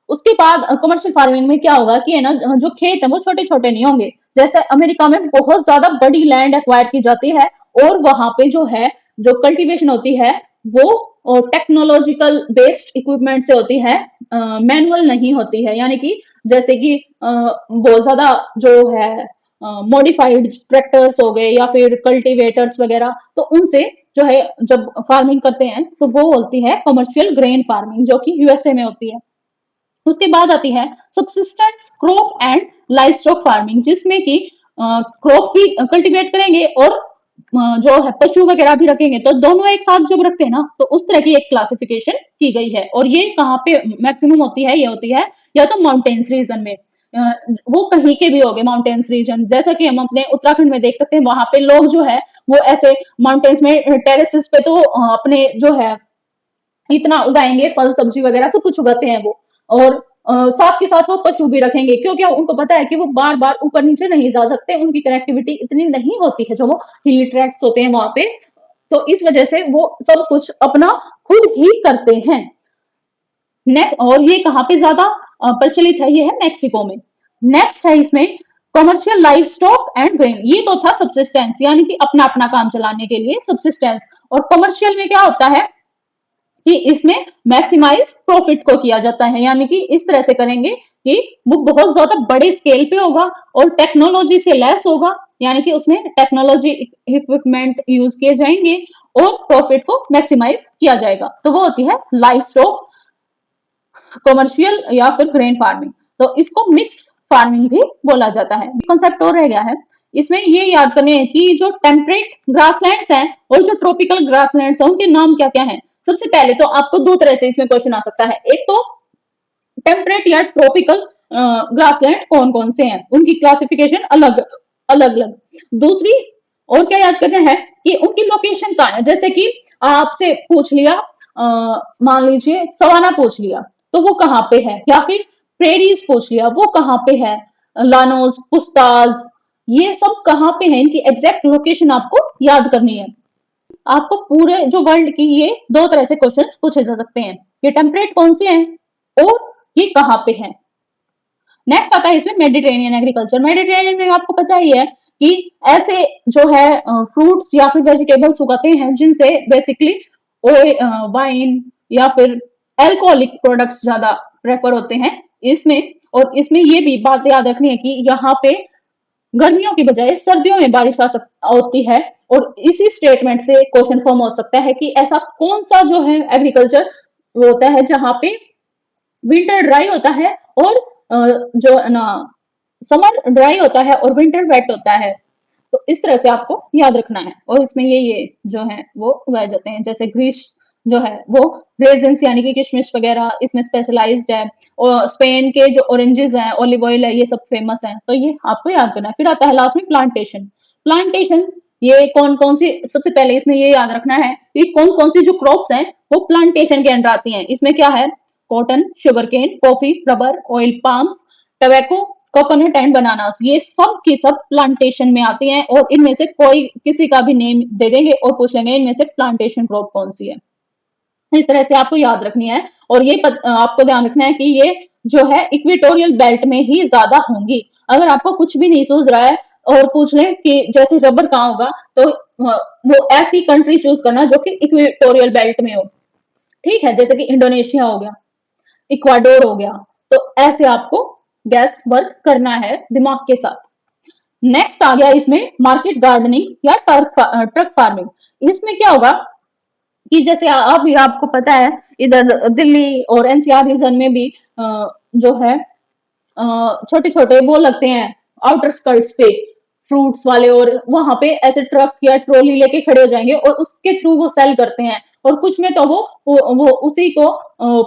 उसके बाद कमर्शियल फार्मिंग में क्या होगा कि है ना, जो खेत है वो छोटे छोटे नहीं होंगे। जैसे अमेरिका में बहुत ज्यादा बड़ी लैंड एक्वायर की जाती है और वहां पे जो है जो कल्टीवेशन होती है वो टेक्नोलॉजिकल बेस्ड इक्विपमेंट से होती है, मैनुअल नहीं होती है। यानी कि जैसे कि बहुत ज्यादा जो है मॉडिफाइड ट्रैक्टर्स हो गए या फिर कल्टीवेटर्स वगैरह, तो उनसे जो है जब फार्मिंग करते हैं तो वो होती है कमर्शियल ग्रेन फार्मिंग, जो कि यूएसए में होती है। उसके बाद आती है subsistence crop and livestock farming, जिसमें कि क्रॉप भी कल्टीवेट करेंगे और जो है पशु वगैरह भी रखेंगे। तो दोनों एक साथ जब रखते हैं ना, तो उस तरह की एक क्लासिफिकेशन की गई है। और ये कहाँ पे मैक्सिमम होती है, ये होती है या तो माउंटेन्स रीजन में, वो कहीं के भी हो गए माउंटेन्स रीजन, जैसा कि हम अपने उत्तराखंड में देख सकते हैं। वहां पे लोग जो है वो ऐसे माउंटेन्स में टेरेसेस पे तो अपने जो है इतना उगाएंगे, फल सब्जी वगैरह सब कुछ उगाते हैं वो। और साथ के साथ वो पशु भी रखेंगे, क्योंकि उनको पता है कि वो बार बार ऊपर नीचे नहीं जा सकते, उनकी कनेक्टिविटी इतनी नहीं होती है जो वो हिली ट्रैक्स होते हैं वहां पे। तो इस वजह से वो सब कुछ अपना खुद ही करते हैं। और ये कहाँ पे ज्यादा प्रचलित है, ये है मैक्सिको में। नेक्स्ट है इसमें commercial life stock and grain. ये तो था सब्सिस्टेंस, यानी कि अपना अपना काम चलाने के लिए सब्सिस्टेंस। और कमर्शियल में क्या होता है कि इसमें मैक्सिमाइज प्रॉफिट को किया जाता है, यानी कि इस तरह से करेंगे कि वो बहुत ज्यादा बड़े स्केल पे होगा और टेक्नोलॉजी से लेस होगा, यानी कि उसमें टेक्नोलॉजी इक्विपमेंट यूज किए जाएंगे और प्रॉफिट को मैक्सिमाइज किया जाएगा। तो वो होती है लाइफ स्टॉक कमर्शियल या फिर ग्रेन फार्मिंग। तो इसको मिक्स्ड फार्मिंग भी बोला जाता है। कॉन्सेप्ट और रह गया है इसमें, ये याद करने हैं कि जो टेम्परेट ग्रासलैंड्स हैं और जो ट्रॉपिकल ग्रासलैंड्स हैं उनके नाम क्या क्या हैं। सबसे पहले तो आपको दो तरह से इसमें क्वेश्चन आ सकता है। एक तो टेम्परेट या ट्रॉपिकल ग्रासलैंड कौन कौन से हैं, उनकी क्लासिफिकेशन अलग अलग अलग। दूसरी और क्या याद करना है कि उनकी लोकेशन कहाँ है। जैसे कि आपसे पूछ लिया, मान लीजिए सवाना पूछ लिया तो वो कहाँ पे है, या फिर प्रेरीज पूछ लिया वो कहाँ पे है, लानोस पुस्ताज, ये सब कहाँ पे है, इनकी एग्जैक्ट लोकेशन आपको याद करनी है। आपको पूरे जो वर्ल्ड की ये दो तरह से क्वेश्चंस पूछे जा सकते हैं, ये टेम्परेट कौन से हैं और ये कहाँ पे हैं। नेक्स्ट आता है इसमें मेडिटेरेनियन एग्रीकल्चर। मेडिटेरेनियन में आपको पता ही है कि ऐसे जो है फ्रूट्स या फिर वेजिटेबल्स उगाते हैं जिनसे बेसिकली वाइन या फिर अल्कोहलिक प्रोडक्ट्स ज्यादा प्रेफर होते हैं इसमें। और इसमें ये भी बात याद रखनी है कि यहाँ पे गर्मियों की बजाय सर्दियों में बारिश होती है। और इसी स्टेटमेंट से क्वेश्चन फॉर्म हो सकता है कि ऐसा कौन सा जो है एग्रीकल्चर होता है जहां पे विंटर ड्राई होता है और जो ना समर ड्राई होता है और विंटर वेट होता है। तो इस तरह से आपको याद रखना है। और इसमें ये जो है वो उगाए जाते हैं, जैसे ग्रीस जो है वो रेजिन्स यानी कि किशमिश वगैरह इसमें स्पेशलाइज्ड है। और स्पेन के जो ऑरेंजेस हैं, ऑलिव ऑयल है, ये सब फेमस हैं। तो ये आपको याद करना है। फिर आता है लास्ट में प्लांटेशन। प्लांटेशन ये कौन कौन सी, सबसे पहले इसमें ये याद रखना है कि कौन कौन सी जो क्रॉप्स हैं वो प्लांटेशन के अंडर आती हैं। इसमें क्या है, cotton, sugar cane, coffee, rubber, oil palms, tobacco, coconut and bananas, ये सब की सब प्लांटेशन में आती हैं। और इनमें से कोई किसी का भी नेम दे देंगे और पूछ लेंगे इनमें से प्लांटेशन क्रॉप कौन सी है। इस तरह से आपको याद रखनी है। और ये आपको ध्यान रखना है कि ये जो है इक्वेटोरियल बेल्ट में ही ज्यादा होंगी। अगर आपको कुछ भी नहीं सूझ रहा है और पूछ ले कि जैसे रबर कहाँ होगा, तो वो ऐसी कंट्री चूज करना जो कि इक्वेटोरियल बेल्ट में हो। ठीक है, जैसे कि इंडोनेशिया हो गया, इक्वाडोर हो गया। तो ऐसे आपको गैस वर्क करना है दिमाग के साथ। नेक्स्ट आ गया इसमें मार्केट गार्डनिंग या ट्रक फार्मिंग। इसमें क्या होगा कि जैसे अभी आपको पता है, इधर दिल्ली और एनसीआर रीजन में भी जो है छोटे छोटे वो लगते हैं आउटर स्कर्ट्स पे फ्रूट्स वाले, और वहां पे ऐसे ट्रक या ट्रॉली लेके खड़े हो जाएंगे और उसके थ्रू वो सेल करते हैं। और कुछ में तो वो उसी को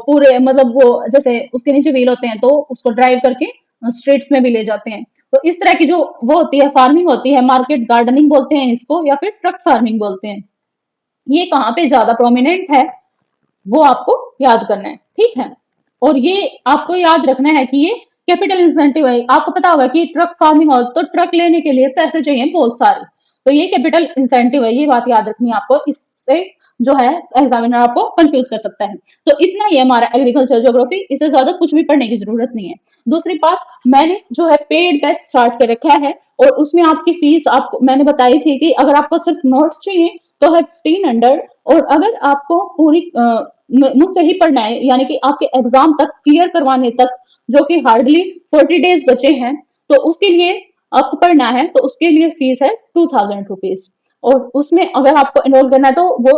पूरे मतलब वो जैसे उसके नीचे व्हील होते हैं तो उसको ड्राइव करके स्ट्रीट्स में भी ले जाते हैं। तो इस तरह की जो वो होती है फार्मिंग होती है, मार्केट गार्डनिंग बोलते हैं इसको या फिर ट्रक फार्मिंग बोलते हैं। ये कहाँ पे ज्यादा प्रोमिनेंट है वो आपको याद करना है। ठीक है, और ये आपको याद रखना है कि ये कैपिटल इंसेंटिव है। आपको पता होगा कि ट्रक फार्मिंग हो तो ट्रक लेने के लिए पैसे चाहिए बहुत सारे, तो ये कैपिटल इंसेंटिव है। ये बात याद रखनी है आपको, इससे जो है एग्जामिनर आपको कंफ्यूज कर सकता है। तो इतना ही है हमारा एग्रीकल्चर ज्योग्राफी, इससे ज्यादा कुछ भी पढ़ने की जरूरत नहीं है। दूसरी बात, मैंने जो है पेड बैच स्टार्ट कर रखा है और उसमें आपकी फीस आपको मैंने बताई थी कि अगर आपको सिर्फ नोट्स चाहिए तो है 1500, और अगर आपको पूरी मुझसे ही पढ़ना है यानी कि आपके एग्जाम तक क्लियर करवाने तक, जो कि हार्डली 40 डेज बचे हैं, तो उसके लिए आपको पढ़ना है तो उसके लिए फीस है 2000 रुपीज। और उसमें अगर आपको एनरोल करना है तो वो